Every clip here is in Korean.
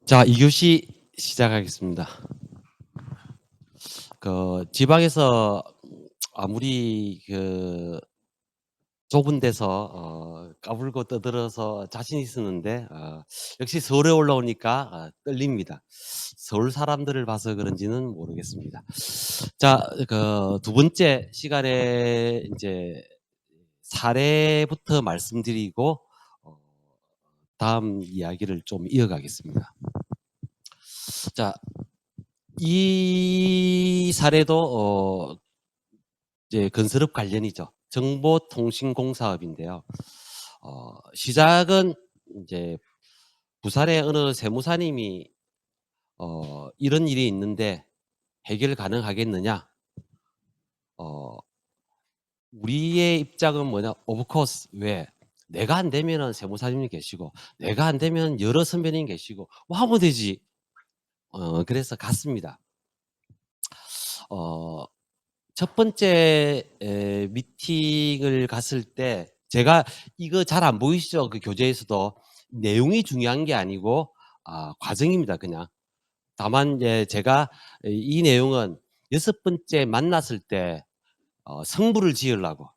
자, 2교시 시작하겠습니다. 지방에서 아무리 좁은 데서 까불고 떠들어서 자신 있었는데 역시 서울에 올라오니까 떨립니다. 서울 사람들을 봐서 그런지는 모르겠습니다. 자, 두 번째 시간에 이제 사례부터 말씀드리고 어 다음 이야기를 좀 이어가겠습니다. 자, 이 사례도 이제 건설업 관련이죠. 정보통신공사업인데요. 시작은 이제 부산의 어느 세무사님이 "이런 일이 있는데 해결 가능하겠느냐?" 어 우리의 입장은 뭐냐? 오브 코스. 왜? 내가 안 되면은 세무사님이 계시고, 내가 안 되면 여러 선배님 계시고 뭐 하면 되지. 그래서 갔습니다. 어 첫 번째 미팅을 갔을 때 제가 이거 잘 안 보이시죠? 그 교재에서도. 내용이 중요한 게 아니고 과정입니다 그냥. 다만 이제 제가 이 내용은 여섯 번째 만났을 때 승부를 지으려고.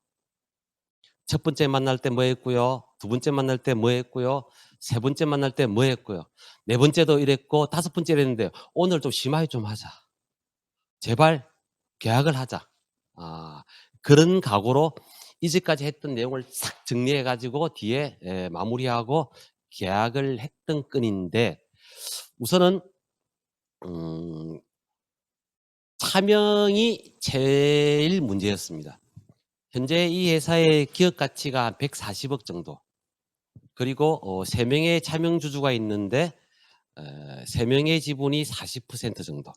첫 번째 만날 때 뭐 했고요. 두 번째 만날 때 뭐 했고요. 세 번째 만날 때 뭐 했고요. 네 번째도 이랬고 다섯 번째 이랬는데 오늘 좀 심하게 좀 하자. 제발 계약을 하자. 아 그런 각오로 이제까지 했던 내용을 싹 정리해 가지고 뒤에 마무리하고 계약을 했던 건인데, 우선은 음 차명이 제일 문제였습니다. 현재 이 회사의 기업 가치가 한 140억 정도. 그리고 3 명의 차명 주주가 있는데 3 명의 지분이 40% 정도.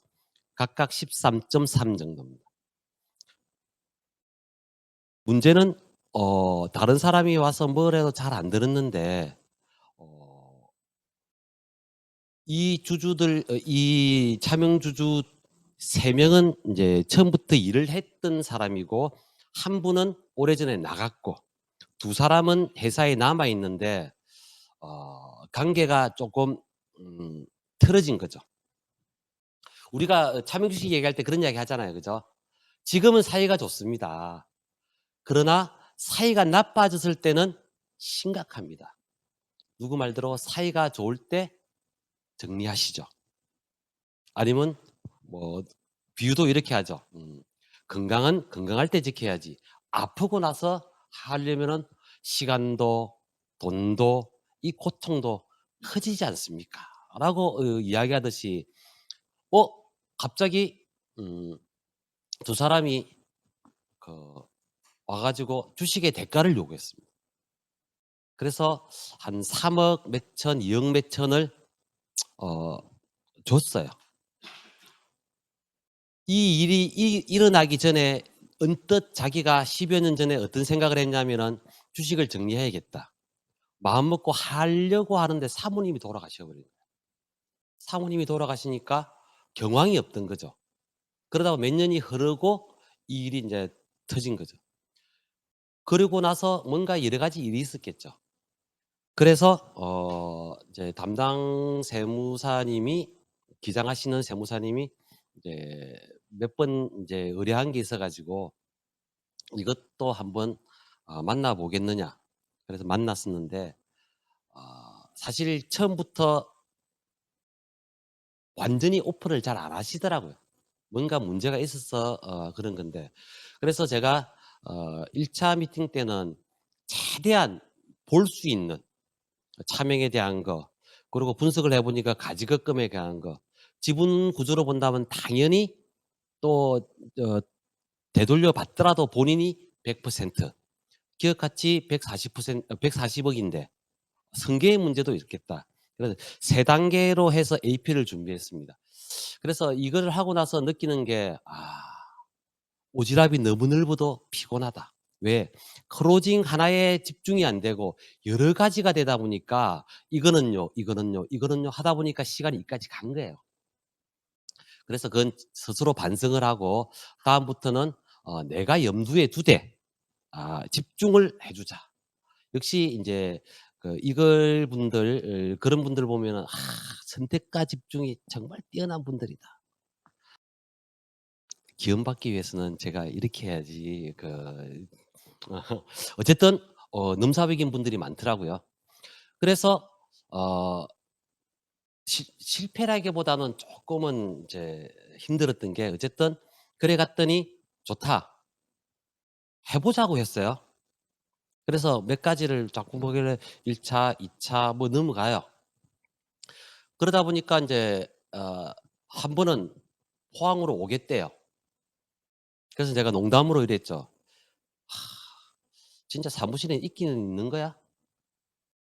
각각 13.3 정도입니다. 문제는 다른 사람이 와서 뭘 해도 잘 안 들었는데 어 이 주주들 이 차명 주주 3 명은 인제 처음부터 일을 했던 사람이고, 한 분은 오래전에 나갔고, 두 사람은 회사에 남아 있는데 관계가 쪼끔 음 틀어진 거죠. 우리가 차명 주식 얘기할 때 그런 이야기 하잖아요. 그죠? 지금은 사이가 좋습니다. 그러나 사이가 나빠졌을 때는 심각합니다. 누구 말대로 사이가 좋을 때 정리하시죠. 아니면 뭐 비유도 이렇게 하죠. "건강은 건강할 때 지켜야지 아프고 나서 하려면은 시간도 돈도 이 고통도 커지지 않습니까?" 라고 이야기하듯이 어 갑자기 음 두 사람이 그 와 가지고 주식의 대가를 요구했습니다. 그래서 한 3억 몇 천, 2억 몇 천을 어 줬어요. 이 일이 일어나기 전에 언뜻 자기가 10여 년 전에 어떤 생각을 했냐면은 '주식을 정리해야겠다.' 마음 먹고 하려고 하는데 사모님이 돌아가셔 버린 거예요. 사모님이 돌아가시니까 경황이 없던 거죠. 그러다가 몇 년이 흐르고 이 일이 인제 터진 거죠. 그러고 나서 뭔가 여러 가지 일이 있었겠죠. 그래서 이제 담당 세무사님이, 기장하시는 세무사님이 이제 몇 번 인제 의뢰한 게 있어 가지고 "이것도 한번 만나 보겠느냐." 그래서 만났었는데 사실 처음부터 완전히 오픈을 잘 안 하시더라고요. 뭔가 문제가 있어서 그런 건데. 그래서 제가 1차 미팅 때는 최대한 볼 수 있는 차명에 대한 거, 그리고 분석을 해 보니까 가지급금에 대한 거, 지분 구조로 본다면 당연히 또 어 되돌려 받더라도 본인이 100%, 기업 가치 140% 140억 인데 승계의 문제도 있겠다. 그래서 세 단계로 해서 AP를 준비했습니다. 그래서 이거를 하고 나서 느끼는 게 오지랖이 너무 넓어도 피곤하다. 왜? 클로징 하나에 집중이 안 되고 여러 가지가 되다 보니까 이거는요, 이거는요, 이거는요 하다 보니까 시간이 여기까지 간 거예요. 그래서 그건 스스로 반성을 하고 다음부터는 '내가 염두에 두되 집중을 해 주자.' 역시 인제 이글 분들, 그런 분들 보면은 선택과 집중이 정말 뛰어난 분들이다. 기원받기 위해서는 제가 이렇게 해야지 어쨌든 넘사벽인 분들이 많더라고요. 그래서 어 실패라기보다는 쪼끔은 이제 힘들었던 게 어쨌든 그래 갔더니 "좋다. 해 보자고." 했어요. 그래서 몇 가지를 자꾸 보길래 1 차, 2차 뭐 넘어가요. 그러다 보니까 인제 한 번은 포항으로 오겠대요. 그래서 제가 농담으로 이랬죠. "진짜 사무실에 있기는 있는 거야?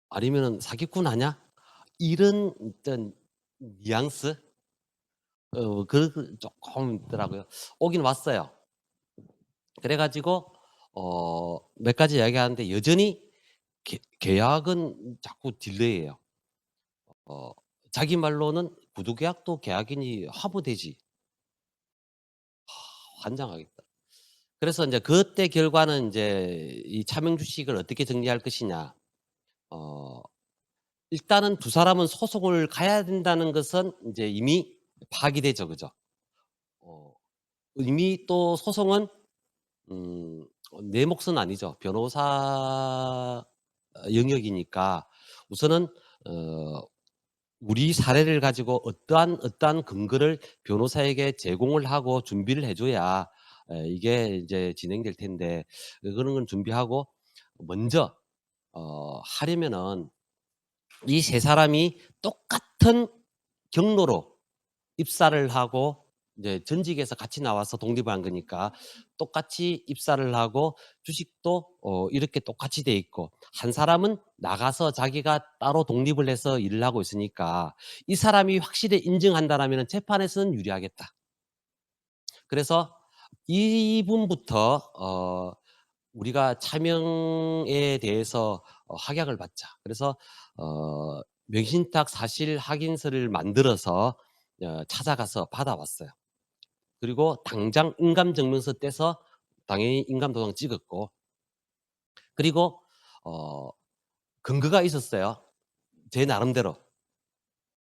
아니면은 사기꾼 아냐?" 이런 어떤 뉘앙스? 그 쪼끔 있더라고요. 오긴 왔어요. 그래 가지고 몇 가지 이야기하는데 여전히 계약은 자꾸 딜레이해요. 어 자기 말로는 "구두 계약도 계약이니 하면 되지." 환장하겠다. 그래서 인제 그때 결과는 인제 이 차명 주식을 어떻게 정리할 것이냐. 어 일단은 두 사람은 소송을 가야 된다는 것은 인제 이미 파악이 되죠. 그죠? 어 이미 또 소송은 내 몫은 아니죠. 변호사 영역이니까 우선은 어 우리 사례를 가지고 어떠한 근거를 변호사에게 제공을 하고 준비를 해 줘야 이게 이제 진행될 텐데 그런 건 준비하고 먼저 하려면은 이 세 사람이 똑같은 경로로 입사를 하고 이제 전직에서 같이 나와서 독립을 한 거니까 똑같이 입사를 하고 주식도 이렇게 똑같이 돼 있고 한 사람은 나가서 자기가 따로 독립을 해서 일을 하고 있으니까 이 사람이 확실히 인정한다라면은 재판에서는 유리하겠다. 그래서 이분부터 우리가 차명에 대해서 확약을 받자. 그래서 명신탁 사실 확인서를 만들어서 찾아가서 받아왔어요. 그리고 당장 인감증명서 떼서 당연히 인감도장 찍었고 그리고 어 근거가 있었어요, 제 나름대로.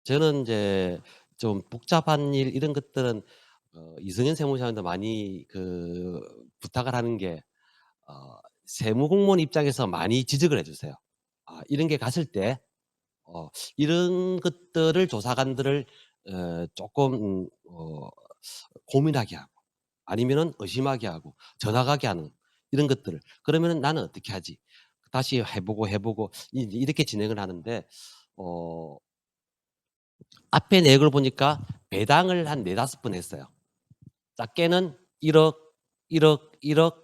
저는 인제 좀 복잡한 일 이런 것들은 이성현 세무사한테 많이 부탁을 하는 게 세무 공무원 입장에서 많이 지적을 해 주세요. 이런 게 갔을 때 이런 것들을 조사관들을 쪼끔 고민하게 하고 아니면은 의심하게 하고 전화 가게 하는 이런 것들을. 그러면은 '나는 어떻게 하지?' 다시 해 보고 이렇게 진행을 하는데 어 앞에 내역을 보니까 배당을 한 4-5번 했어요. 작게는 1억, 1억, 1억,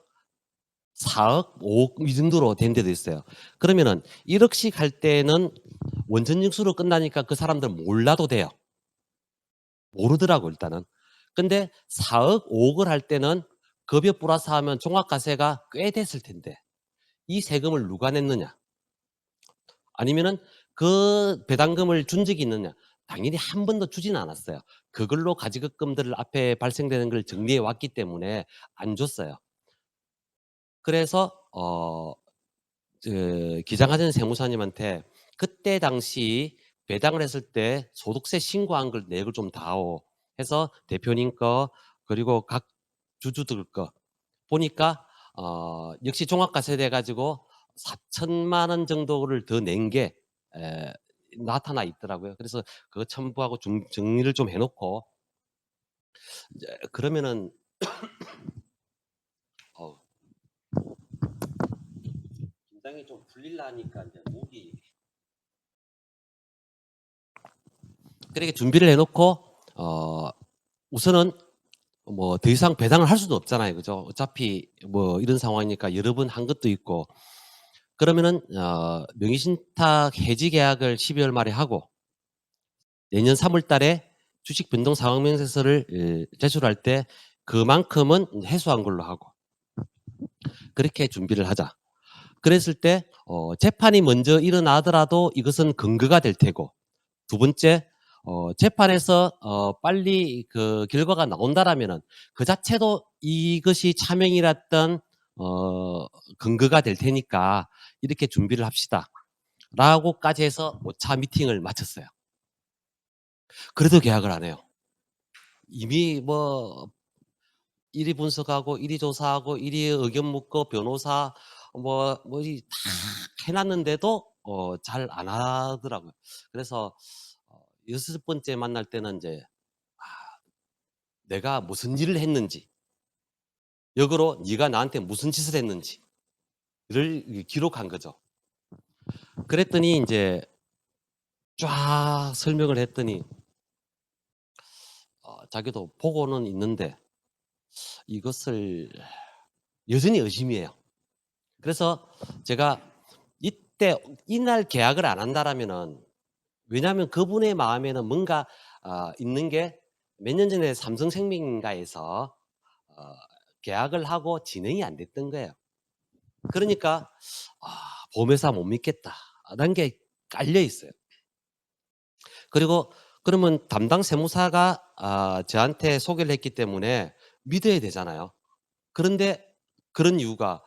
4억, 5억 이 정도로 된 데도 있어요. 그러면은 1 억씩 할 때는 원천 징수로 끝나니까 그 사람들은 몰라도 돼요. 모르더라고 일단은. 근데 4억, 5억을 할 때는 급여 플러스하면 종합과세가 꽤 됐을 텐데 이 세금을 누가 냈느냐? 아니면은 그 배당금을 준 적이 있느냐? 당연히 한 번도 주지는 않았어요. 그걸로 가지급금들을 앞에 발생되는 걸 정리해 왔기 때문에 안 줬어요. 그래서 기장하는 세무사님한테 그때 당시 배당을 했을 때 소득세 신고한 걸 내역을 좀 다오 해서 대표님 거 그리고 각 주주들 거 보니까 역시 종합과세 돼 가지고 4천만 원 정도를 더 낸 게 에 나타나 있더라고요. 그래서 그거 첨부하고 정리를 좀 해 놓고 이제 그러면은 어우 긴장이 좀 풀리려니까 인제 목이 그렇게 준비를 해 놓고 우선은 뭐 더 이상 배당을 할 수도 없잖아요. 그죠? 어차피 뭐 이런 상황이니까 여러 번 한 것도 있고 그러면은 명의신탁 해지 계약을 12월 말에 하고 내년 3월 달에 주식 변동 상황 명세서를 제출할 때 그만큼은 해소한 걸로 하고 그렇게 준비를 하자. 그랬을 때 재판이 먼저 일어나더라도 이것은 근거가 될 테고 두 번째 재판에서 빨리 그 결과가 나온다라면은 그 자체도 이것이 차명이랐던 근거가 될 테니까 "이렇게 준비를 합시다."라고까지 해서 5차 미팅을 마쳤어요. 그래도 계약을 안 해요. 이미 뭐 이리 분석하고 이리 조사하고 이리 의견 묻고 변호사 이 다 해 놨는데도 잘 안 하더라고요. 그래서 여섯 번째 만날 때는 인제 아 내가 무슨 일을 했는지, 역으로 네가 나한테 무슨 짓을 했는지를 이 기록한 거죠. 그랬더니 인제 쫙 설명을 했더니 자기도 보고는 있는데 이것을 여전히 의심이에요. 그래서 제가 이때 이날 계약을 안 한다라면은, 왜냐하면 그분의 마음에는 뭔가 있는 게, 몇 년 전에 삼성생명인가에서 어 계약을 하고 진행이 안 됐던 거예요. 그러니까 '보험회사 못 믿겠다.'라는 게 깔려 있어요. 그리고 그러면 담당 세무사가 저한테 소개를 했기 때문에 믿어야 되잖아요. 그런데 그런 이유가,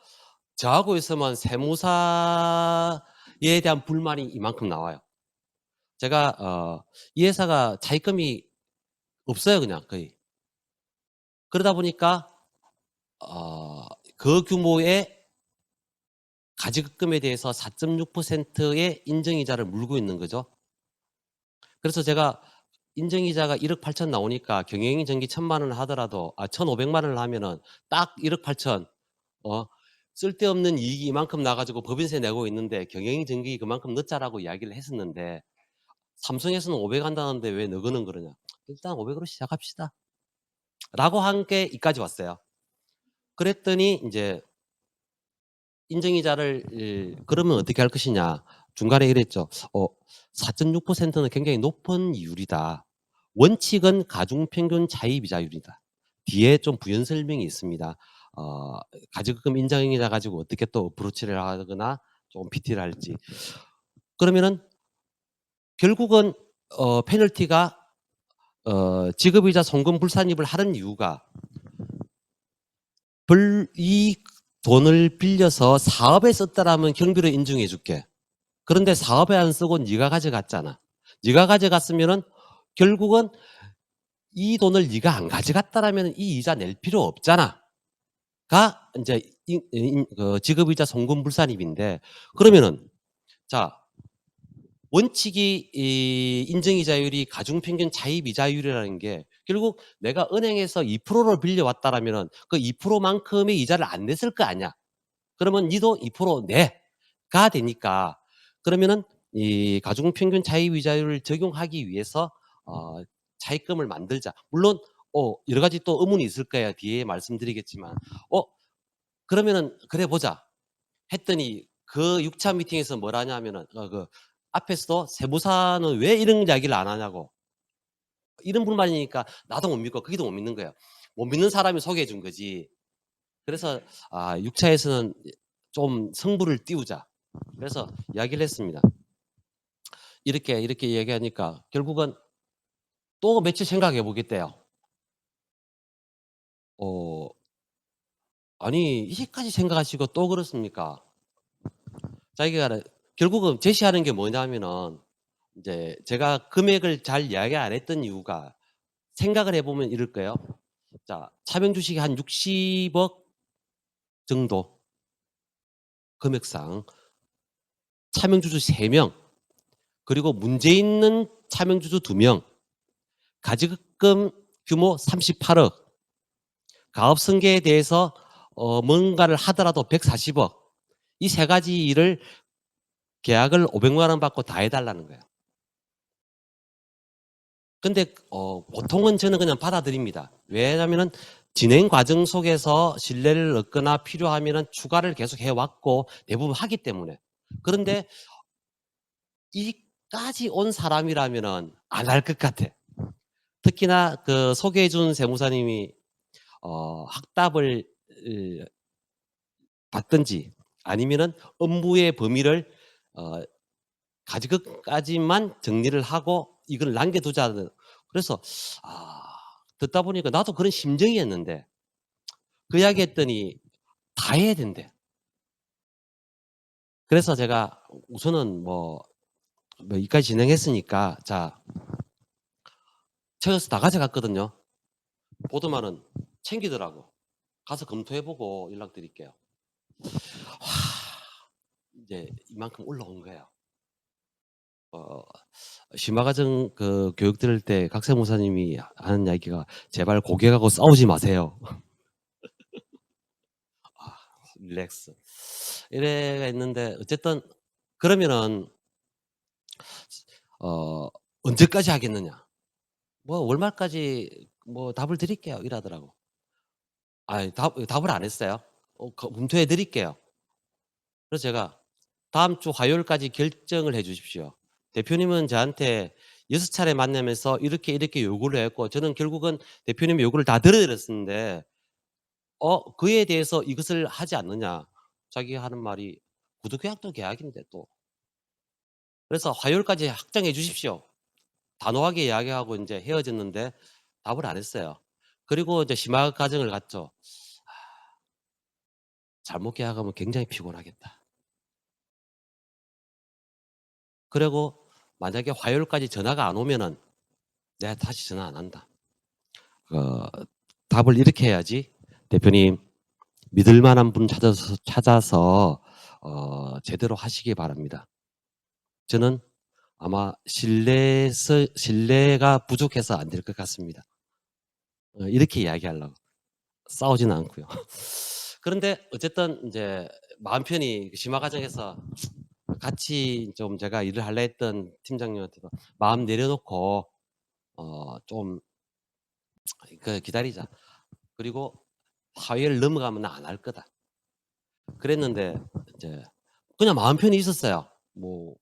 저하고 있으면 세무사에 대한 불만이 이만큼 나와요. 제가 이 회사가 차입금이 없어요 그냥 거의. 그러다 보니까 그 규모의 가지급금에 대해서 4.6%의 인정이자를 물고 있는 거죠. 그래서 제가 인정이자가 1억 8천 나오니까 경영이 정기 1,000만 원을 하더라도 1,500만 원을 하면은 딱 1억 8천, 어 쓸데없는 이익이 이만큼 나 가지고 법인세 내고 있는데 경영이 정기 그만큼 넣자라고 이야기를 했었는데, 삼성에서는 500 한다는데 왜 너그는 그러냐. "일단 500으로 시작합시다." 라고 한 게 이까지 왔어요. 그랬더니 인제 인정이자를 그러면 어떻게 할 것이냐. 중간에 이랬죠. 4.6%는 굉장히 높은 이율이다. 원칙은 가중평균 차입이자율이다. 뒤에 좀 부연 설명이 있습니다. 어 가지금 인정이자 가지고 어떻게 또 어프로치를 하거나 좀 PT를 할지. 그러면은 결국은 페널티가, 지급이자 송금 불산입을 하는 이유가, 이 돈을 빌려서 사업에 썼다라면 경비로 인정해 줄게. 그런데 사업에 안 쓰고 네가 가져갔잖아. 네가 가져갔으면은 결국은 이 돈을 네가 안 가져갔다라면 이 이자 낼 필요 없잖아.'가 인제 지급이자 송금불산입인데, 그러면은 자, 원칙이 이 인정이자율이 가중평균 차입이자율이라는 게, 결국 내가 은행에서 2%를 빌려왔다라면은 그 2% 만큼의 이자를 안 냈을 거 아니야. 그러면 니도 2% 내가 되니까, 그러면은 이 가중평균 차입이자율을 적용하기 위해서 어 차입금을 만들자. 물론 여러 가지 또 의문이 있을 거예요. 뒤에 말씀드리겠지만. 그러면은 그래 보자 했더니, 그 6차 미팅에서 뭘 하냐면은 앞에서도 세무사는 왜 이런 이야기를 안 하냐고. 이런 불만이니까 나도 못 믿고 거기도 못 믿는 거예요. 못 믿는 사람이 소개해 준 거지. 그래서 6 차에서는 좀 승부를 띄우자. 그래서 이야기를 했습니다. 이렇게, 이렇게 얘기하니까 결국은 또 며칠 생각해 보겠대요. 어 아니 이제까지 생각하시고 또 그렇습니까? 자기가 결국은 제시하는 게 뭐냐면은, 인제 제가 금액을 잘 이야기 안 했던 이유가, 생각을 해 보면 이럴 거예요. 자, 차명 주식이 한 60억 정도 금액상, 차명주주 3 명, 그리고 문제 있는 차명주주 2 명, 가지급금 규모 38억, 가업승계에 대해서 뭔가를 하더라도 140억, 이 세 가지 일을 계약을 500만 원 받고 다 해 달라는 거예요. 근데 보통은 저는 그냥 받아들입니다. 왜냐하면은 진행 과정 속에서 신뢰를 얻거나 필요하면은 추가를 계속 해 왔고 대부분 하기 때문에. 그런데 이까지 온 사람이라면은 안 할 것 같아. 특히나 그 소개해 준 세무사님이 학답을 으 받든지, 아니면은 업무의 범위를 어 가지것까지만 정리를 하고 이걸 남겨 두자는. 그래서 아 듣다 보니까 나도 그런 심정이었는데, 그 이야기했더니 다 해야 된대. 그래서 제가 우선은 뭐 이까지 진행했으니까 자, 책에서 다 가져갔거든요. 보드만은 챙기더라고. "가서 검토해 보고 연락드릴게요." 이제 이만큼 올라온 거예요. 어 심화 과정 그 교육 들을 때 각세 목사님이 하는 이야기가 "제발 고객하고 싸우지 마세요." 아 릴렉스. 이래 있는데 어쨌든 그러면은 어 "언제까지 하겠느냐?" "뭐 월말까지 뭐 답을 드릴게요." 이러더라고. 아이 답을 안 했어요. "검토해 드릴게요." 그래서 제가 "다음 주 화요일까지 결정을 해 주십시오. 대표님은 저한테 6 차례 만나면서 이렇게, 이렇게 요구를 했고 저는 결국은 대표님의 요구를 다 들어 드렸는데 그에 대해서 이것을 하지 않느냐." 자기가 하는 말이 "구두 계약도 계약인데 또." 그래서 "화요일까지 확정해 주십시오." 단호하게 이야기하고 인제 헤어졌는데 답을 안 했어요. 그리고 이제 심화 과정을 갔죠. 잘못 계약하면 굉장히 피곤하겠다. 그리고 만약에 화요일까지 전화가 안 오면은 내가 다시 전화 안 한다. 어 답을 이렇게 해야지. "대표님 믿을 만한 분 찾아서 제대로 하시기 바랍니다. 저는 아마 신뢰가 부족해서 안 될 것 같습니다." 이렇게 이야기하려고. 싸우지는 않고요. 그런데 어쨌든 인제 마음 편히 그 심화 과정에서 같이 좀 제가 일을 할라 했던 팀장님한테도 "마음 내려놓고 좀 기다리자. 그리고 화요일 넘어가면 나 안 할 거다." 그랬는데 이제 그냥 마음 편히 있었어요. 뭐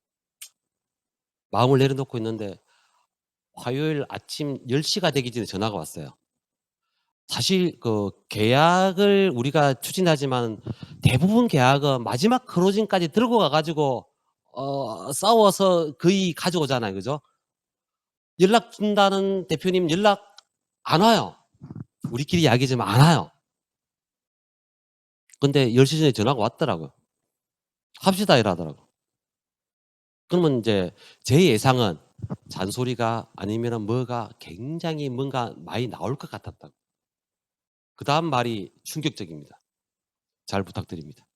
마음을 내려놓고 있는데 화요일 아침 10 시가 되기 전에 전화가 왔어요. 사실 계약을 우리가 추진하지만 대부분 계약은 마지막 클로징까지 들고 가 가지고 싸워서 거의 가져오잖아요. 그죠? 연락 준다는 대표님 연락 안 와요. 우리끼리 이야기지만 안 와요. 근데 10시 전에 전화가 왔더라고요. "합시다." 이러더라고. 그러면 인제 제 예상은 잔소리가 아니면은 뭐가 굉장히 뭔가 많이 나올 것 같았다고. 그다음 말이 충격적입니다. 잘 부탁드립니다.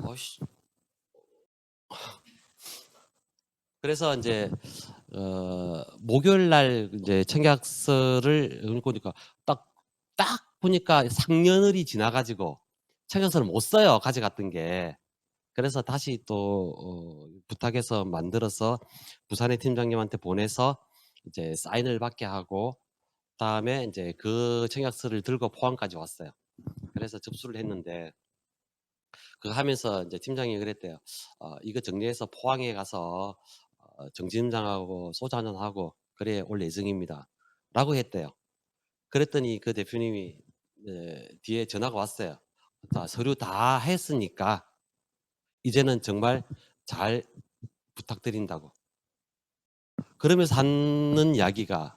어이씨. 그래서 인제 목요일 날 인제 청약서를 보니까 딱 보니까 상년월이 지나 가지고 청약서를 못 써요, 가져갔던 게. 그래서 다시 또 부탁해서 만들어서 부산의 팀장님한테 보내서 이제 사인을 받게 하고 그다음에 인제 그 청약서를 들고 포항까지 왔어요. 그래서 접수를 했는데 그거 하면서 인제 팀장이 그랬대요. 이거 정리해서 포항에 가서 정지점장하고 소주 한잔 하고 그래 올 예정입니다."라고 했대요. 그랬더니 그 대표님이 뒤에 전화가 왔어요. "자 서류 다 했으니까 이제는 정말 잘 부탁드린다."고. 그러면서 하는 이야기가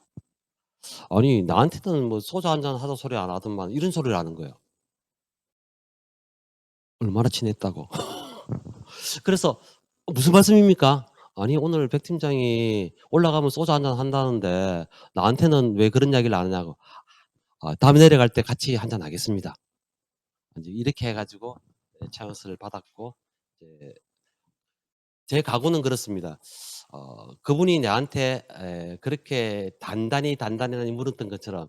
"아니 나한테는 뭐 소주 한잔 하자 소리 안 하더만." 이런 소리를 하는 거예요. 얼마나 친했다고. 그래서 무슨 말씀입니까?" "아니 오늘 백 팀장이 올라가면 소주 한잔 한다는데 나한테는 왜 그런 이야기를 안 하냐."고. "다음에 내려갈 때 같이 한잔 하겠습니다." 인제 이렇게 해 가지고 찬스를 받았고 이제 제 각오는 그렇습니다. 그분이 나한테 그렇게 단단히 물었던 것처럼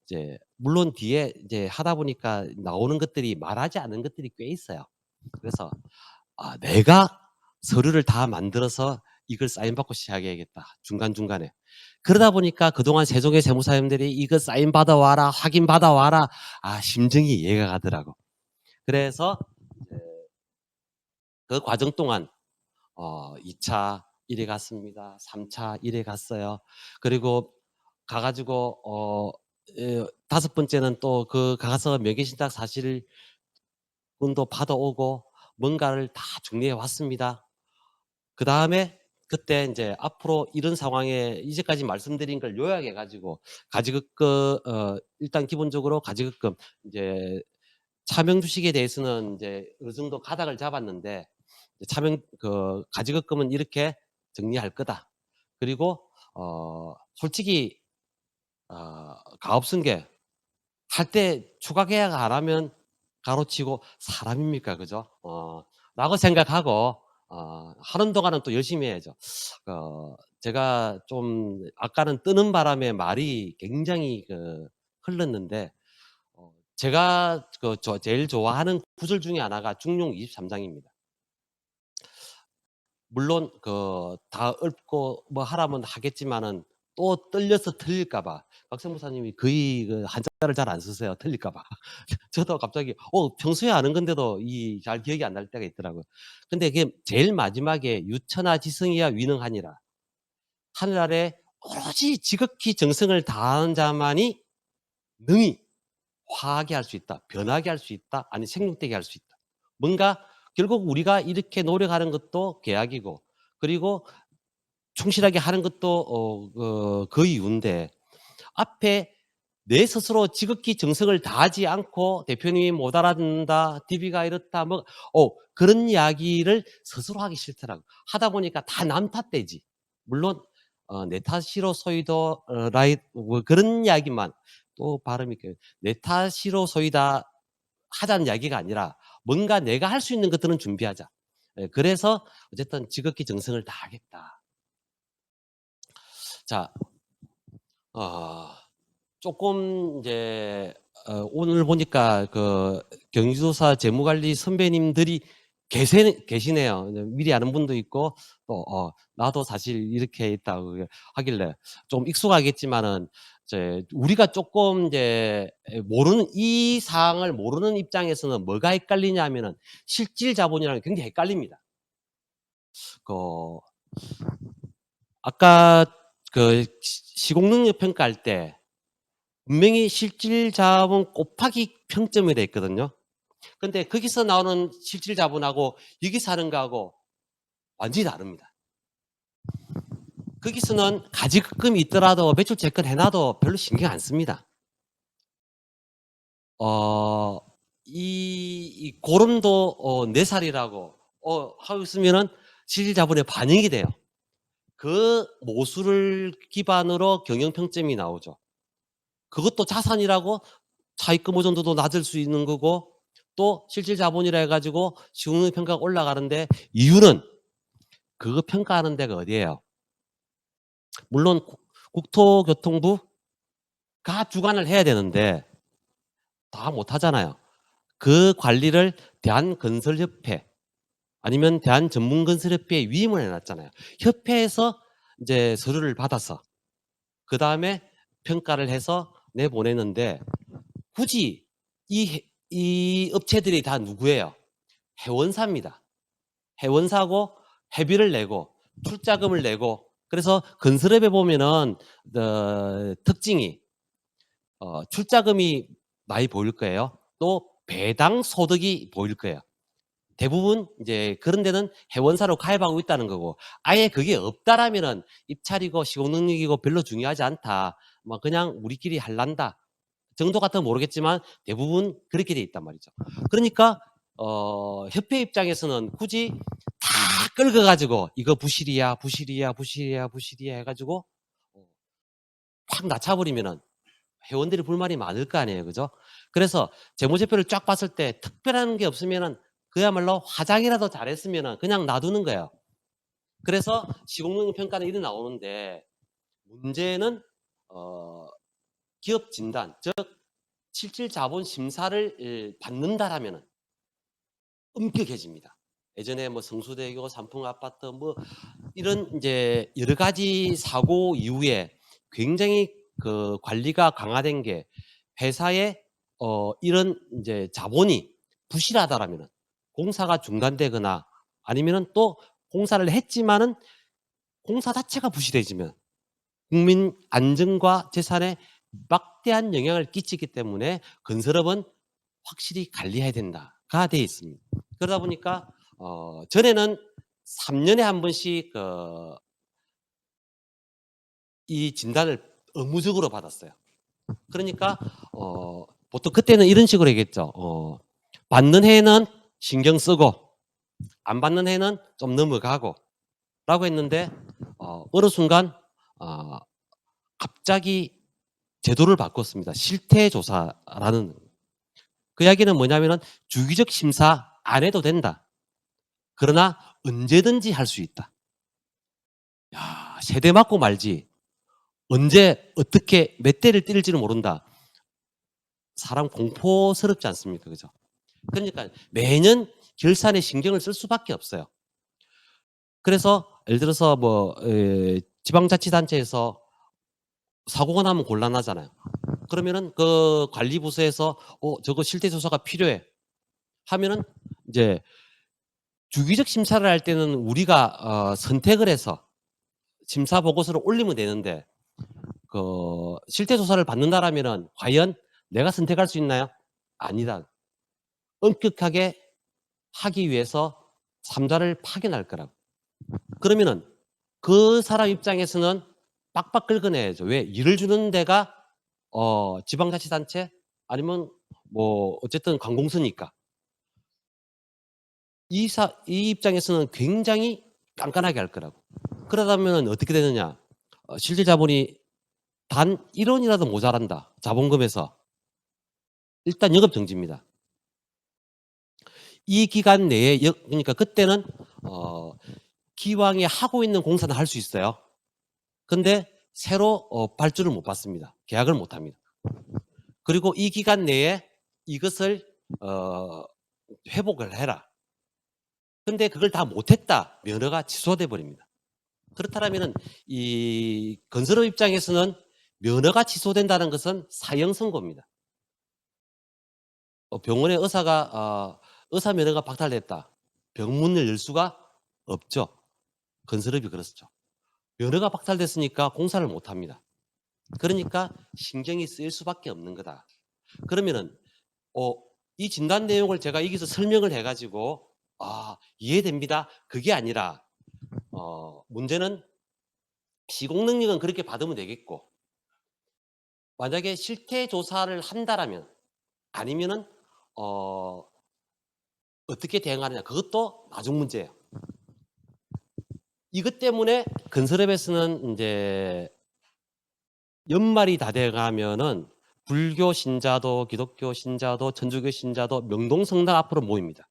이제 물론 뒤에 이제 하다 보니까 나오는 것들이 말하지 않은 것들이 꽤 있어요. 그래서 '내가 서류를 다 만들어서 이걸 사인 받고 시작해야겠다.' 중간중간에. 그러다 보니까 그동안 세종의 세무사님들이 "이거 사인 받아 와라. 확인 받아 와라." 심정이 이해가 가더라고. 그래서 이제 그 과정 동안 2 차 이래 갔습니다. 3차 이래 갔어요. 그리고 가 가지고 5 번째는 또 가서 명예신탁 사실금도 받아오고 뭔가를 다 정리해 왔습니다. 그다음에 그때 인제 앞으로 이런 상황에 이제까지 말씀드린 걸 요약해 가지고 가지급금 일단 기본적으로 가지급금 인제 차명 주식에 대해서는 인제 어느 정도 가닥을 잡았는데 이제 차명 가지급금은 이렇게 정리할 거다. 그리고 솔직히 가업승계 할 때 추가 계약 안 하면 가로치고 사람입니까? 그죠? 라고 생각하고 하는 동안은 또 열심히 해야죠. 제가 좀 아까는 뜨는 바람에 말이 굉장히 흘렀는데 제가 제일 좋아하는 구절 중에 하나가 중용 23장입니다. 물론 다 읊고 뭐 하라면 하겠지만은 또 떨려서 틀릴까 봐. 박생 목사님이 거의 한자를 잘 안 쓰세요. 틀릴까 봐. 저도 갑자기 평소에 아는 건데도 잘 기억이 안 날 때가 있더라고요. 근데 그게 제일 마지막에 유천하 지성이야 위능하니라. 하늘 아래 오로지 지극히 정성을 다하는 자만이 능히 화하게 할 수 있다. 변하게 할 수 있다. 아니 생육되게 할 수 있다. 뭔가 결국 우리가 이렇게 노력하는 것도 계약이고 그리고 충실하게 하는 것도 그 이유인데 앞에 내 스스로 지극히 정성을 다하지 않고 대표님이 못 알아듣는다, DB가 이렇다, 뭐, 그런 이야기를 스스로 하기 싫더라고. 하다 보니까 다 남 탓되지. 물론, 내 탓이로 소이도, 뭐 그런 이야기만, 또 발음이, 내 탓이로 소이다 하자는 이야기가 아니라 뭔가 내가 할 수 있는 것들은 준비하자. 예, 그래서 어쨌든 지극히 정성을 다하겠다. 자, 어, 조금 이제 오늘 보니까 경기도사 재무관리 선배님들이 계시네요. 미리 아는 분도 있고 또 나도 사실 이렇게 있다고 하길래 좀 익숙하겠지만은 이제 우리가 조금 이제 모르는 이 사항을 모르는 입장에서는 뭐가 헷갈리냐면은 실질 자본이라는 게 굉장히 헷갈립니다. 그 아까 시공능력 평가할 때 분명히 실질 자본 곱하기 평점이 돼 있거든요. 근데 거기서 나오는 실질 자본하고 여기서 하는 거하고 완전히 다릅니다. 거기서는 가지급금이 있더라도 매출 채권 해놔도 별로 신경 안 씁니다. 이 고름도 4살이라고 하고 있으면은 실질 자본에 반영이 돼요. 그 모수를 기반으로 경영평점이 나오죠. 그것도 자산이라고 차입금 의존도도 낮을 수 있는 거고 또 실질 자본이라 해가지고 시공능 평가가 올라가는데 이유는 그거 평가하는 데가 어디예요? 물론 국토교통부가 주관을 해야 되는데 다 못하잖아요. 그 관리를 대한건설협회 아니면 대한전문건설협회에 위임을 해놨잖아요. 협회에서 이제 서류를 받아서 그 다음에 평가를 해서 내보내는데 굳이 이 업체들이 다 누구예요? 회원사입니다. 회원사고 회비를 내고 출자금을 내고 그래서 건설업에 보면은 특징이 출자금이 많이 보일 거예요. 또 배당 소득이 보일 거예요. 대부분 이제 그런 데는 회원사로 가입하고 있다는 거고 아예 그게 없다라면은 입찰이고 시공 능력이고 별로 중요하지 않다. 뭐 그냥 우리끼리 할란다. 정도 같으면 모르겠지만 대부분 그렇게 돼 있단 말이죠. 그러니까 협회 입장에서는 굳이 다 끌고 가지고 이거 부실이야, 부실이야, 부실이야, 부실이야 해가지고 확 낮춰버리면은 회원들이 불만이 많을 거 아니에요, 그죠? 그래서 재무제표를 쫙 봤을 때 특별한 게 없으면은 그야말로 화장이라도 잘했으면은 그냥 놔두는 거예요. 그래서 시공능 평가는 이리 나오는데 문제는 기업 진단, 즉 실질 자본 심사를 받는다라면은 엄격해집니다. 예전에 뭐 성수대교, 삼풍 아파트 뭐 이런 이제 여러 가지 사고 이후에 굉장히 관리가 강화된 게 회사에 이런 이제 자본이 부실하다라면은 공사가 중단되거나 아니면은 또 공사를 했지만은 공사 자체가 부실해지면 국민 안전과 재산에 막대한 영향을 끼치기 때문에 건설업은 확실히 관리해야 된다가 되어 있습니다. 그러다 보니까 전에는 3년에 한 번씩 이 진단을 의무적으로 받았어요. 그러니까 보통 그때는 이런 식으로 얘기했죠. 받는 해는 신경 쓰고 안 받는 해는 좀 넘어가고 라고 했는데 어느 순간 어 갑자기 제도를 바꿨습니다. 실태조사라는. 그 이야기는 뭐냐면은 주기적 심사 안 해도 된다. 그러나 언제든지 할 수 있다. 야, 세대 맞고 말지. 언제 어떻게 몇 대를 때릴지는 모른다. 사람 공포스럽지 않습니까? 그죠? 그러니까 매년 결산에 신경을 쓸 수밖에 없어요. 그래서 예를 들어서 뭐 지방자치단체에서 사고가 나면 곤란하잖아요. 그러면은 그 관리부서에서 저거 실태조사가 필요해 하면은 이제 주기적 심사를 할 때는 우리가 선택을 해서 심사 보고서를 올리면 되는데 그 실태조사를 받는다라면은 과연 내가 선택할 수 있나요? 아니다. 엄격하게 하기 위해서 삼자를 파견할 거라고. 그러면은 그 사람 입장에서는 빡빡 긁어내야죠. 왜? 일을 주는 데가 지방자치단체 아니면 뭐 어쨌든 관공서니까. 이 입장에서는 굉장히 깐깐하게 할 거라고. 그러다 보면은 어떻게 되느냐? 실질 자본이 단 1 원이라도 모자란다. 자본금에서. 일단 영업 정지입니다. 이 기간 내에 그러니까 그때는 어 기왕에 하고 있는 공사는 할 수 있어요. 근데 새로 발주를 못 받습니다. 계약을 못 합니다. 그리고 이 기간 내에 이것을 어 회복을 해라. 근데 그걸 다 못했다. 면허가 취소돼 버립니다. 그렇다면은 이 건설업 입장에서는 면허가 취소된다는 것은 사형 선고입니다. 병원의 의사가 의사 면허가 박탈됐다. 병문을 열 수가 없죠. 건설업이 그렇죠. 면허가 박탈됐으니까 공사를 못 합니다. 그러니까 신경이 쓰일 수밖에 없는 거다. 그러면은 이 진단 내용을 제가 여기서 설명을 해 가지고 이해됩니다. 그게 아니라 문제는 시공 능력은 그렇게 받으면 되겠고 만약에 실태 조사를 한다라면 아니면은 어 어떻게 대응하느냐 그것도 나중 문제예요. 이것 때문에 건설업에서는 인제 연말이 다 돼 가면은 불교 신자도 기독교 신자도 천주교 신자도 명동성당 앞으로 모입니다.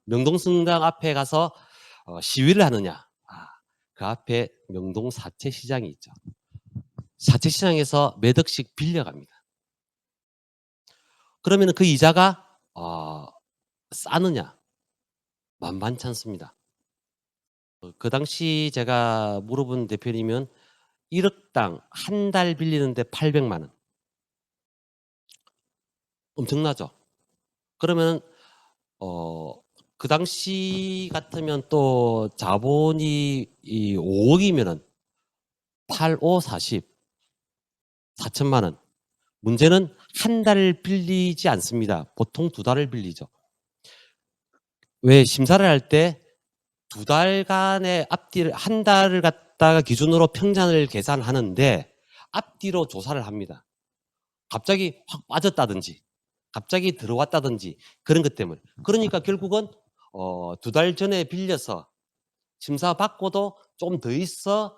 명동성당 앞에 가서 시위를 하느냐. 그 앞에 명동 사채시장이 있죠. 사채시장에서 몇 억씩 빌려갑니다. 그러면은 그 이자가 싸느냐? 만만치 않습니다. 그 당시 제가 물어본 대표님은 1 억당 한 달 빌리는데 800만 원. 엄청나죠? 그러면은 어 그 당시 같으면 또 자본이 이 5 억이면은 8, 5, 40 4천만 원. 문제는 한 달을 빌리지 않습니다. 보통 2 달을 빌리죠. 왜 심사를 할 때 2 달간의 앞뒤를 한 달을 갖다가 기준으로 평잔을 계산하는데 앞뒤로 조사를 합니다. 갑자기 확 빠졌다든지 갑자기 들어왔다든지 그런 것 때문에. 그러니까 결국은 2달 전에 빌려서 심사 받고도 좀 더 있어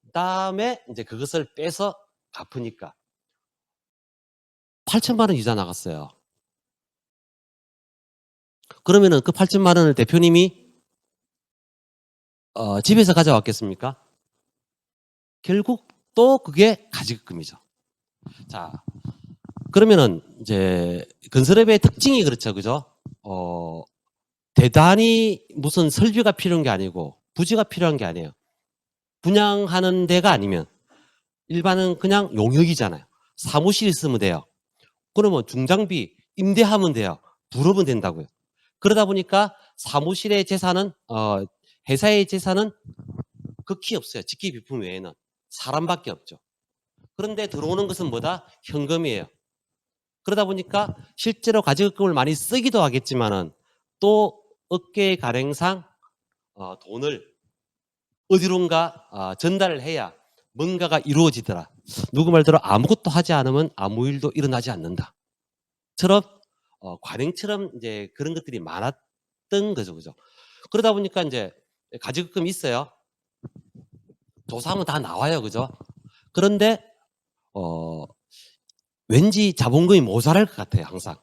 그다음에 인제 그것을 빼서 갚으니까 8천만 원 이자 나갔어요. 그러면은 그 8천만 원을 대표님이 집에서 가져왔겠습니까? 결국 또 그게 가지급금이죠. 자, 그러면은 이제 건설업의 특징이 그렇죠. 그죠? 대단히 무슨 설비가 필요한 게 아니고 부지가 필요한 게 아니에요. 분양하는 데가 아니면 일반은 그냥 용역이잖아요. 사무실 있으면 돼요. 그러면 중장비 임대하면 돼요. 부르면 된다고요. 그러다 보니까 사무실의 재산은 회사의 재산은 극히 없어요. 직기 비품 외에는 사람밖에 없죠. 그런데 들어오는 것은 뭐다? 현금이에요. 그러다 보니까 실제로 가지급금을 많이 쓰기도 하겠지만은 또 업계의 가령상 돈을 어디론가 전달을 해야 뭔가가 이루어지더라. 누구 말대로 아무것도 하지 않으면 아무 일도 일어나지 않는다. 처럼 관행처럼 이제 그런 것들이 많았던 거죠. 그죠? 그러다 보니까 인제 가지급금이 있어요. 조사하면 다 나와요. 그죠? 그런데 어 왠지 자본금이 모자랄 것 같아요, 항상.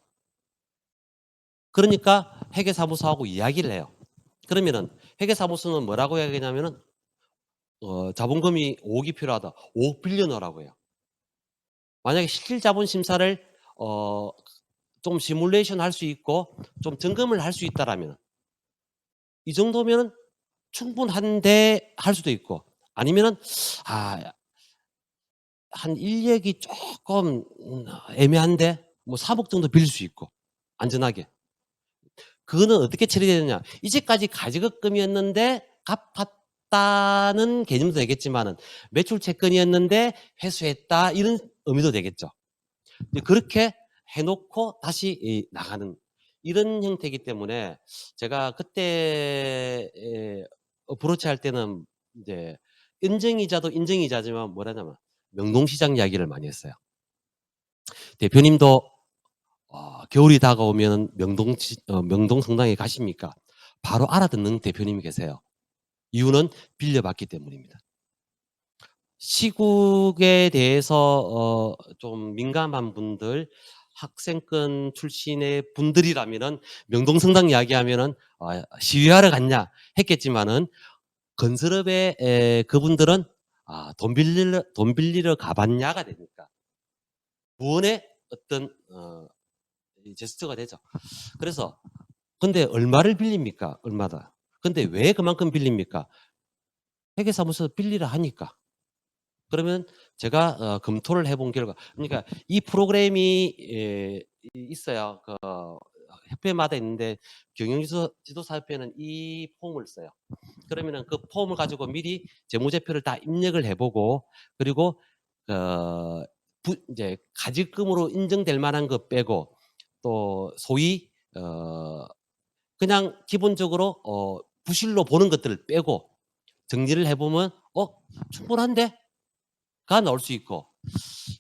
그러니까 회계사무소하고 이야기를 해요. 그러면은 회계사무소는 뭐라고 이야기하냐면은 자본금이 5억이 필요하다. 5억 빌려 넣으라고 해요. 만약에 실질 자본 심사를 어 좀 시뮬레이션 할 수 있고 좀 점검을 할 수 있다라면 이 정도면은 충분한데 할 수도 있고 아니면은 아 한 인력이 쪼끔 애매한데 뭐 3억 정도 빌릴 수 있고 안전하게. 그거는 어떻게 처리해야 되느냐. 이제까지 가지급금이었는데 갚았다는 개념도 되겠지만은 매출 채권이었는데 회수했다 이런 의미도 되겠죠. 이제 그렇게 해 놓고 다시 나가는 이런 형태이기 때문에 제가 그때 브로치 할 때는 인제 인정이자도 인정이자지만 뭐라냐면 명동시장 이야기를 많이 했어요. 대표님도 겨울이 다가오면 명동 성당에 가십니까? 바로 알아듣는 대표님이 계세요. 이유는 빌려봤기 때문입니다. 시국에 대해서 좀 민감한 분들 학생권 출신의 분들이라면은 명동 성당 이야기하면은 '시위하러 갔냐.' 했겠지만은 건설업의 그분들은 '돈 빌리러 가 봤냐.'가 되니까 구원의 어떤 이 제스처가 되죠. 그래서 근데 얼마를 빌립니까? 얼마다. 근데 왜 그만큼 빌립니까? 회계사무소에서 빌리라 하니까. 그러면 제가 검토를 해본 결과 그러니까 이 프로그램이 있어요. 협회마다 있는데 지도사 협회는 이 폼을 써요. 그러면은 그 폼을 가지고 미리 재무제표를 다 입력을 해 보고 그리고 어 이제 가지금으로 인정될 만한 것 빼고 또 소위 그냥 기본적으로 부실로 보는 것들을 빼고 정리를 해 보면 '충분한데?' 가 나올 수 있고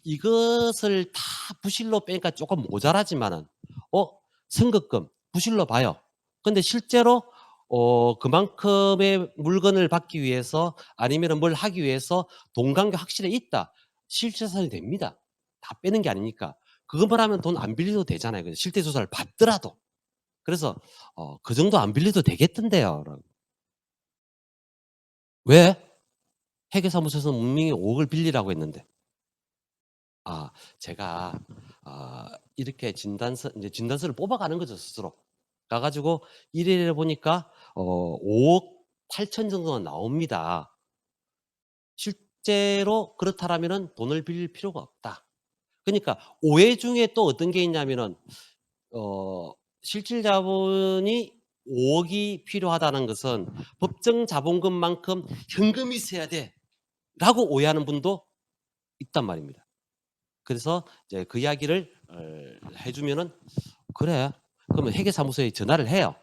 이것을 다 부실로 빼니까 쪼끔 모자라지만은 어 선급금 부실로 봐요. 근데 실제로 그만큼의 물건을 받기 위해서 아니면은 뭘 하기 위해서 돈 관계 확실히 있다. 실체사실이 됩니다. 다 빼는 게 아니니까. 그것만 하면 돈 안 빌려도 되잖아요. 그 실태 조사를 받더라도. 그래서 "그 정도 안 빌려도 되겠던데요." 라고. "왜? 회계사무소에서는 분명히 5 억을 빌리라고 했는데." 아 제가 이렇게 진단서 인제 진단서를 뽑아가는 거죠 스스로. 가 가지고 일일해 보니까 5억 8천 정도가 나옵니다. 실제로 그렇다라면은 돈을 빌릴 필요가 없다. 그러니까 오해 중에 또 어떤 게 있냐면은 어 실질 자본이 5 억이 필요하다는 것은 '법정 자본금만큼 현금이 있어야 돼.'라고 오해하는 분도 있단 말입니다. 그래서 이제 그 이야기를 해 주면은 "그래." 그러면 회계사무소에 전화를 해요.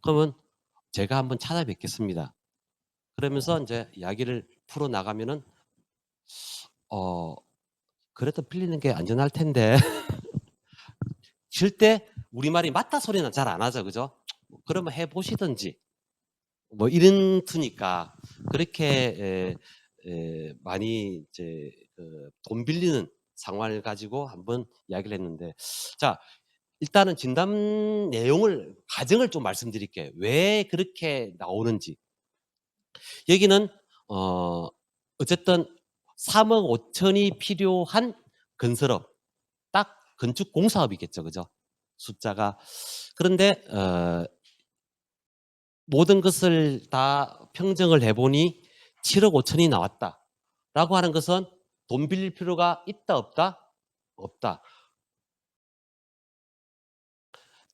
그러면 "제가 한번 찾아뵙겠습니다." 그러면서 인제 이야기를 풀어 나가면은 어 그래도 빌리는 게 안전할 텐데 절대 우리말이 맞다 소리는 잘 안 하죠. 그죠? 그러면 해 보시든지 뭐 이런 투니까 그렇게 많이 이제 돈 빌리는 상황을 가지고 한번 이야기를 했는데 자 일단은 진단 내용을 과정을 좀 말씀드릴게요. 왜 그렇게 나오는지. 여기는 어 어쨌든 3억 5천이 필요한 건설업, 딱 건축 공사업이겠죠. 그죠? 숫자가. 그런데 모든 것을 다 평정을 해 보니 7억 5천이 나왔다라고 하는 것은 돈 빌릴 필요가 있다 없다? 없다.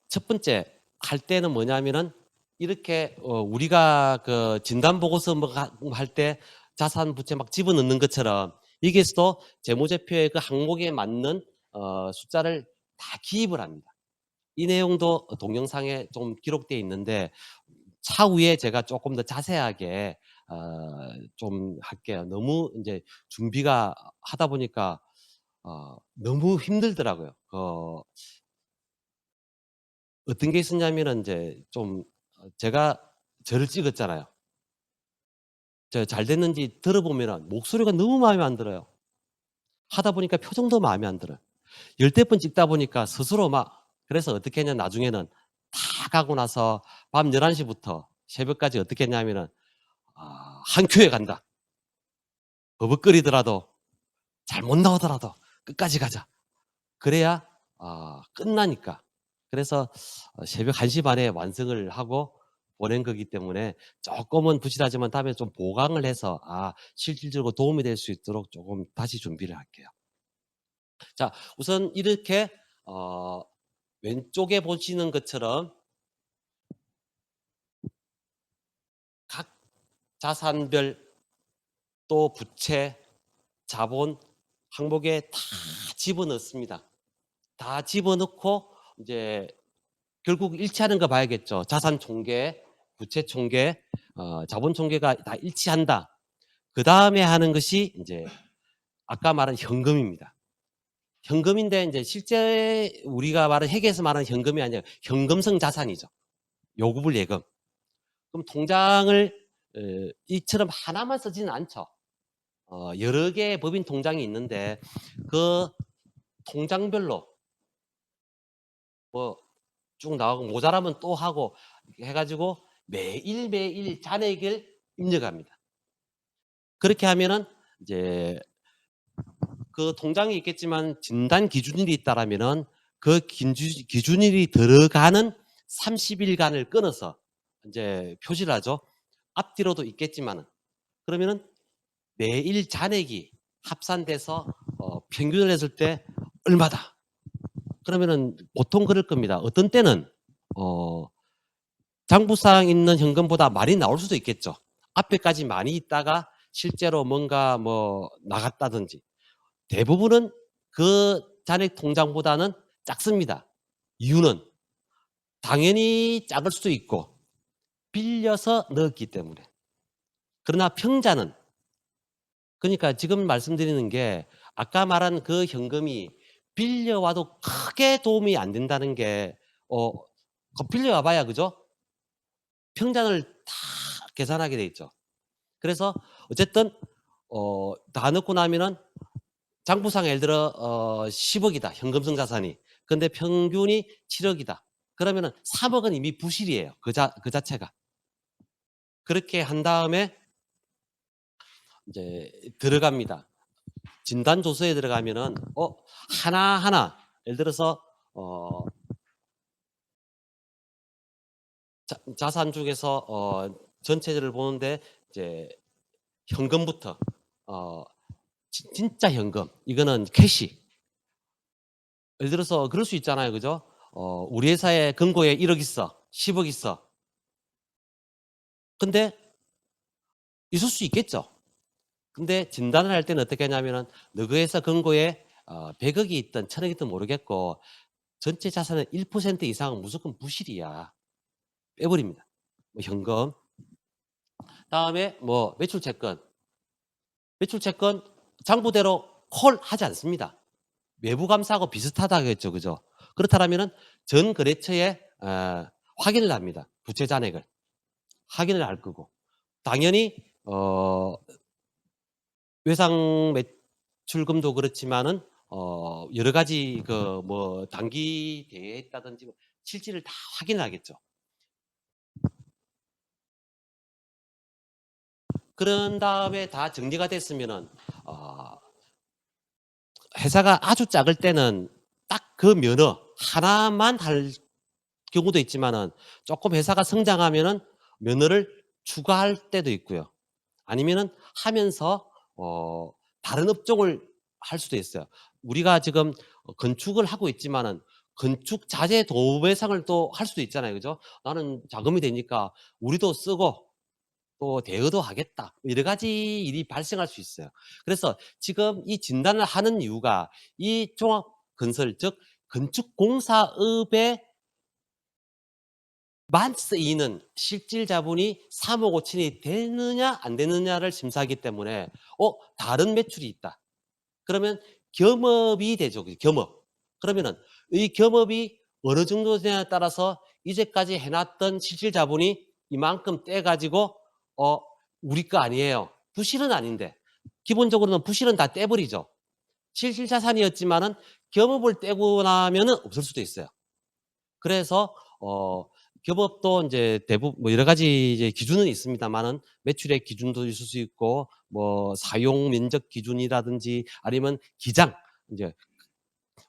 첫 번째 할 때는 뭐냐면은 이렇게 우리가 그 진단 보고서 뭐 할 때 자산 부채 막 집어넣는 것처럼 여기에서도 재무제표의 그 항목에 맞는 숫자를 다 기입을 합니다. 이 내용도 동영상에 좀 기록되어 있는데 차후에 제가 쪼끔 더 자세하게 좀 할게요. 너무 인제 준비가 하다 보니까 너무 힘들더라고요. 어떤 게 있었냐면은 인제 좀 제가 저를 찍었잖아요. 잘 됐는지 들어보면은 목소리가 너무 마음에 안 들어요. 하다 보니까 표정도 마음에 안 들어요. 열댓 번 찍다 보니까 스스로 막, 그래서 어떻게 했냐 나중에는 다 가고 나서 밤 11 시부터 새벽까지 어떻게 했냐면은 한 큐에 간다. 버벅거리더라도 잘 못 나오더라도 끝까지 가자. 그래야 끝나니까. 그래서 새벽 1시 반에 완성을 하고 보낸 거기 때문에 쪼끔은 부실하지만 다음에 좀 보강을 해서 실질적으로 도움이 될 수 있도록 쪼금 다시 준비를 할게요. 자, 우선 이렇게 어 왼쪽에 보시는 것처럼 각 자산별 또 부채, 자본 항목에 다 집어넣습니다. 다 집어넣고 이제 결국 일치하는 거 봐야겠죠. 자산 총계, 부채 총계, 자본 총계가 다 일치한다. 그다음에 하는 것이 이제 아까 말한 현금입니다. 현금인데 이제 실제 우리가 말하는 회계에서 말하는 현금이 아니라 현금성 자산이죠. 요구불 예금. 그럼 통장을 이처럼 하나만 쓰지는 않죠. 여러 개의 법인 통장이 있는데 그 통장별로 뭐 쭉 나가고 모자라면 또 하고 해 가지고 매일매일 잔액을 입력합니다. 그렇게 하면은 이제 그 통장이 있겠지만 진단 기준일이 있다라면은 그 기준일이 들어가는 30 일간을 끊어서 인제 표시를 하죠. 앞뒤로도 있겠지만은. 그러면은 매일 잔액이 합산돼서 평균을 했을 때 얼마다. 그러면은 보통 그럴 겁니다. 어떤 때는 어 장부상 있는 현금보다 많이 나올 수도 있겠죠. 앞에까지 많이 있다가 실제로 뭔가 뭐 나갔다든지. 대부분은 그 잔액 통장보다는 작습니다. 이유는 당연히 작을 수도 있고 빌려서 넣었기 때문에. 그러나 평자는, 그러니까 지금 말씀드리는 게 아까 말한 그 현금이 빌려와도 크게 도움이 안 된다는 게 빌려와 봐야 그죠? 평잔을 다 계산하게 돼 있죠. 그래서 어쨌든 다 넣고 나면은 장부상 예를 들어 10 억이다 현금성 자산이. 근데 평균이 7 억이다. 그러면은 3 억은 이미 부실이에요. 그 자체가. 그렇게 한 다음에 이제 들어갑니다. 진단 조서에 들어가면은 하나하나 예를 들어서 어 자산 중에서 전체를 보는데 이제 현금부터 어 진짜 현금 이거는 캐시. 예를 들어서 그럴 수 있잖아요. 그죠? 우리 회사에 금고에 1억 있어. 10억 있어. 근데 있을 수 있겠죠. 근데 진단을 할 때는 어떻게 하냐면은 너그 회사 금고에 100 억이 있든 1,000 억이 있든 모르겠고 전체 자산의 1% 이상은 무조건 부실이야. 빼버립니다. 뭐 현금. 다음에 뭐 매출 채권. 매출 채권 장부대로 콜하지 않습니다. 외부 감사하고 비슷하다겠죠. 그죠? 그렇다면은 전 거래처에 확인을 합니다. 부채 잔액을. 확인을 할 거고. 당연히 외상 매출금도 그렇지만은 여러 가지 그 뭐 단기 대회했다든지 뭐 실질을 다 확인을 하겠죠. 그런 다음에 다 정리가 됐으면은 어 회사가 아주 작을 때는 딱 그 면허 하나만 할 경우도 있지만은 쪼끔 회사가 성장하면은 면허를 추가할 때도 있고요. 아니면은 하면서 다른 업종을 할 수도 있어요. 우리가 지금 건축을 하고 있지만은 건축 자재 도배상을 또 할 수도 있잖아요. 그죠? '나는 자금이 되니까 우리도 쓰고 또 대여도 하겠다.' 여러 가지 일이 발생할 수 있어요. 그래서 지금 이 진단을 하는 이유가 이 종합건설 즉 건축공사업에 만 쓰이는 실질 자본이 3억 5 천이 되느냐 안 되느냐를 심사하기 때문에 다른 매출이 있다. 그러면 겸업이 되죠. 그 겸업. 그러면은 이 겸업이 어느 정도 되냐에 따라서 이제까지 해 놨던 실질 자본이 이만큼 떼 가지고 어 우리 거 아니에요. 부실은 아닌데. 기본적으로는 부실은 다 떼버리죠. 실질자산이었지만은 겸업을 떼고 나면은 없을 수도 있어요. 그래서 겸업도 인제 뭐 여러 가지 이제 기준은 있습니다마는 매출액 기준도 있을 수 있고 뭐 사용 면적 기준이라든지 아니면 기장 인제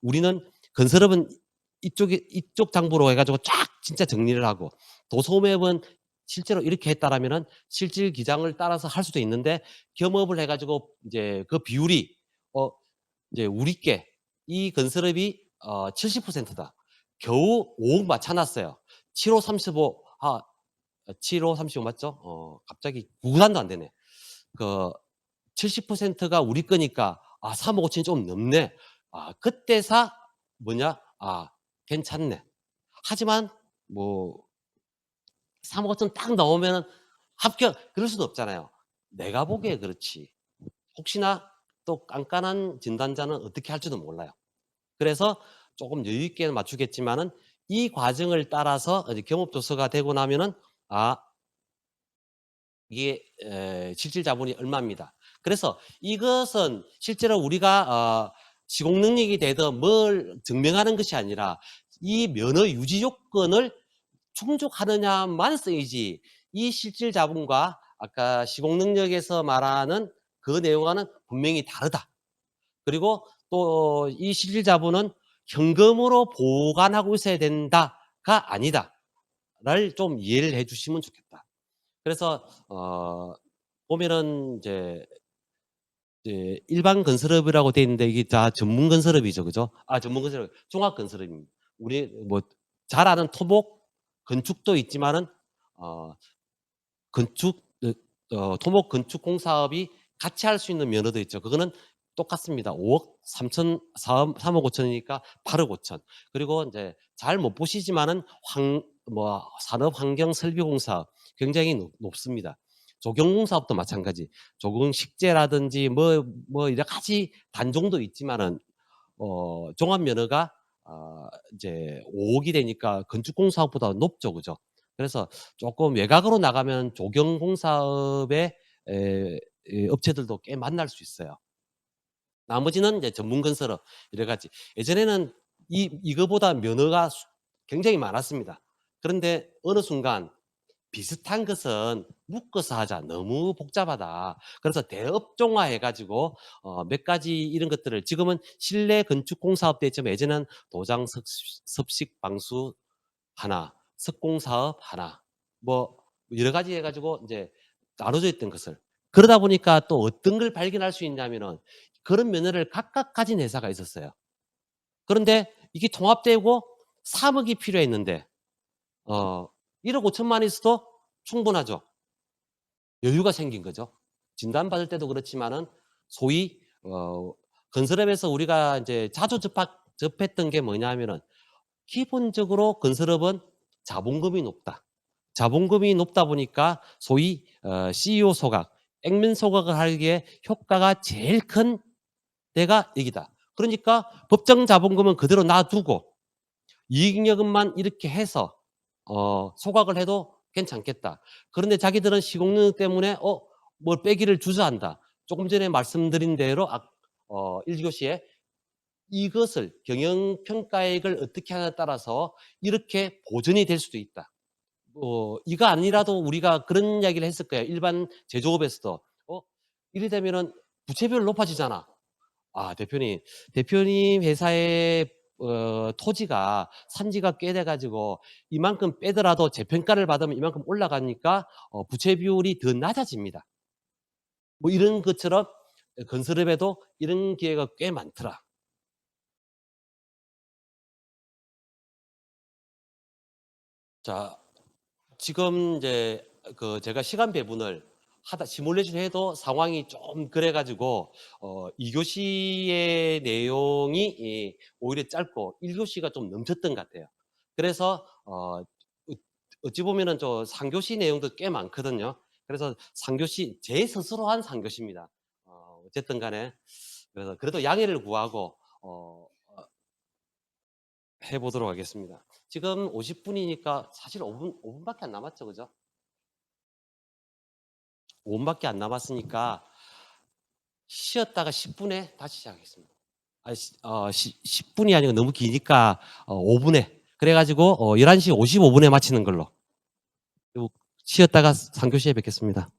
우리는 건설업은 이쪽 장부로 해 가지고 쫙 진짜 정리를 하고 도소매업은 실제로 이렇게 했다라면은 실질 기장을 따라서 할 수도 있는데 겸업을 해 가지고 이제 그 비율이 어 이제 우리 께 이 건설업이 70%다. 겨우 5억 맞춰 놨어요. 7호 35 7호 35 맞죠? 갑자기 구산도 안 되네. 그 70%가 우리 거니까 3억 5천이 좀 넘네. 그때사 뭐냐? 괜찮네. 하지만 뭐 3억 5천 딱 나오면은 합격 그럴 수도 없잖아요. 내가 보기에 그렇지. 혹시나 또 깐깐한 진단자는 어떻게 할지도 몰라요. 그래서 조금 여유 있게 맞추겠지만은 이 과정을 따라서 이제 경업도서가 되고 나면은 아 이게 실질 자본이 얼마입니다. 그래서 이것은 실제로 우리가 시공 능력이 되든 뭘 증명하는 것이 아니라 이 면허 유지 요건을 충족하느냐만 쓰이지 이 실질 자본과 아까 시공 능력에서 말하는 그 내용과는 분명히 다르다. 그리고 또 이 실질 자본은 현금으로 보관하고 있어야 된다가 아니다를 좀 이해를 해 주시면 좋겠다. 그래서 보면은 이제 일반 건설업이라고 돼 있는데 이게 다 전문 건설업이죠. 그죠? 전문 건설업, 종합 건설업입니다. 우리 뭐 잘 아는 토목, 건축도 있지만은 어 건축 토목 건축 공사업이 같이 할 수 있는 면허도 있죠. 그거는 똑같습니다. 5억 3천 3억 5천이니까 8억 5천. 그리고 인제 잘 못 보시지만은 산업환경설비공사업 굉장히 높습니다. 조경공사업도 마찬가지. 조경식재라든지 여러 가지 단종도 있지만은 종합면허가 이제 5 억이 되니까 건축공사업보다 높죠. 그죠? 그래서 쪼끔 외곽으로 나가면 조경공사업의 업체들도 꽤 만날 수 있어요. 나머지는 이제 전문건설업 여러 가지. 예전에는 이거보다 면허가 굉장히 많았습니다. 그런데 어느 순간 비슷한 것은 묶어서 하자. 너무 복잡하다. 그래서 대업종화해 가지고 몇 가지 이런 것들을 지금은 실내 건축 공사업도 있지만 예전에는 도장 섭식 방수 하나, 석공 사업 하나 뭐 여러 가지 해 가지고 인제 나눠져 있던 것을 그러다 보니까 또 어떤 걸 발견할 수 있냐면은 그런 면허를 각각 가진 회사가 있었어요. 그런데 이게 통합되고 3 억이 필요했는데 어 1억 5천만 있어도 충분하죠. 여유가 생긴 거죠. 진단받을 때도 그렇지만은 소위 건설업에서 우리가 인제 자주 접했던 게 뭐냐면은 기본적으로 건설업은 자본금이 높다. 자본금이 높다 보니까 소위 CEO 소각, 액면 소각을 하기에 효과가 제일 큰 데가 여기다. 그러니까 법정 자본금은 그대로 놔두고 이익여금만 이렇게 해서 소각을 해도 괜찮겠다. 그런데 자기들은 시공능 때문에 뭘 빼기를 주저한다. 조금 전에 말씀드린 대로 1 교시에 이것을 경영평가액을 어떻게 하냐에 따라서 이렇게 보전이 될 수도 있다. 이거 아니라도 우리가 그런 이야기를 했을 거예요. 일반 제조업에서도. 이래 되면은 부채비율 높아지잖아. 대표님, 대표님 회사의 토지가 산지가 꽤 돼 가지고 이만큼 빼더라도 재평가를 받으면 이만큼 올라가니까 부채 비율이 더 낮아집니다. 뭐 이런 것처럼 건설업에도 이런 기회가 꽤 많더라. 자, 지금 이제 제가 시간 배분을 하다 시뮬레이션 해도 상황이 좀 그래 가지고 2 교시의 내용이 오히려 짧고 1 교시가 좀 넘쳤던 것 같아요. 그래서 어찌 보면은 3 교시 내용도 꽤 많거든요. 그래서 3 교시 제 스스로 한 3 교시입니다. 어쨌든 간에 그래서 그래도 양해를 구하고 해 보도록 하겠습니다. 지금 50 분이니까 사실 5 분밖에 안 남았죠. 그죠? 5 분밖에 안 남았으니까 쉬었다가 10 분에 다시 시작하겠습니다. 아 시 어 시 10 분이 아니고 너무 기니까 5 분에. 그래 가지고 11시 55 분에 마치는 걸로. 요 쉬었다가 3 교시에 뵙겠습니다.